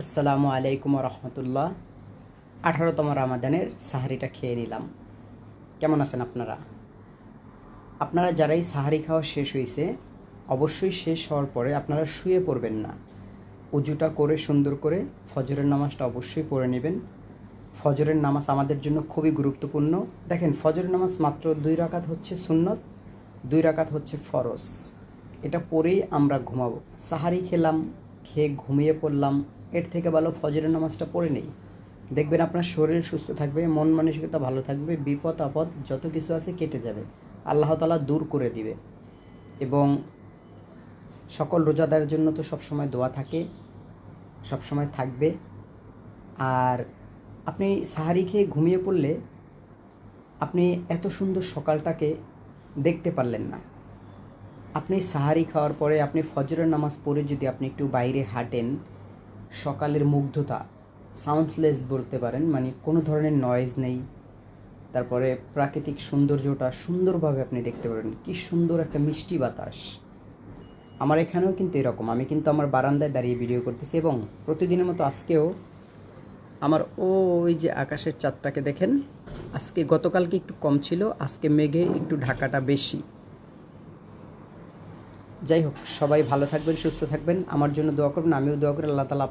আসসালামু আলাইকুম রহমতুল্লাহ। 18তম রামাদানের সাহারিটা খেয়ে নিলাম। কেমন আছেন আপনারা? আপনারা যারাই সাহারি খাওয়া শেষ হয়েছে, অবশ্যই শেষ হওয়ার পরে আপনারা শুয়ে পড়বেন না। উজুটা করে সুন্দর করে ফজরের নামাজটা অবশ্যই পড়ে নেবেন। ফজরের নামাজ আমাদের জন্য খুবই গুরুত্বপূর্ণ। দেখেন, ফজরের নামাজ মাত্র 2 রাকাত হচ্ছে সুন্নত, 2 রাকাত হচ্ছে ফরজ। এটা পড়েই আমরা ঘুমাবো। সাহারি খেলাম, খেয়ে ঘুমিয়ে পড়লাম, এর থেকে ভালো ফজরের নামাজটা পড়ে নেই। দেখবেন আপনার শরীর সুস্থ থাকবে, মন মানসিকতা ভালো থাকবে, বিপদ আপদ যত কিছু আছে কেটে যাবে, আল্লাহ তাআলা দূর করে দিবে। এবং সকল রোজাদারের জন্য তো সবসময় দোয়া থাকে, সবসময় থাকবে। আর আপনি সাহারি খেয়ে ঘুমিয়ে পড়লে আপনি এত সুন্দর সকালটাকে দেখতে পারলেন না। আপনি সাহারি খাওয়ার পরে আপনি ফজরের নামাজ পড়ে যদি আপনি একটু বাইরে হাঁটেন, সকালের মুগ্ধতা, সাউন্ডলেস বলতে পারেন, মানে কোনো ধরনের নয়েজ নেই, তারপরে প্রাকৃতিক সৌন্দর্যটা সুন্দরভাবে আপনি দেখতে পারেন। কি সুন্দর একটা মিষ্টি বাতাস। আমার এখানেও কিন্তু এরকম, আমি কিন্তু আমার বারান্দায় দাঁড়িয়ে ভিডিও করতেছি এবং প্রতিদিনের মতো আজকেও আমার ওই যে আকাশের চাঁদটাকে দেখেন। আজকে গতকালকে একটু কম ছিল, আজকে মেঘে একটু ঢাকাটা বেশি। যাই হোক, সবাই ভালো থাকবেন, সুস্থ থাকবেন, আমার জন্য দোয়া করবেন, আমিও দোয়া করি আল্লাহ তাআলা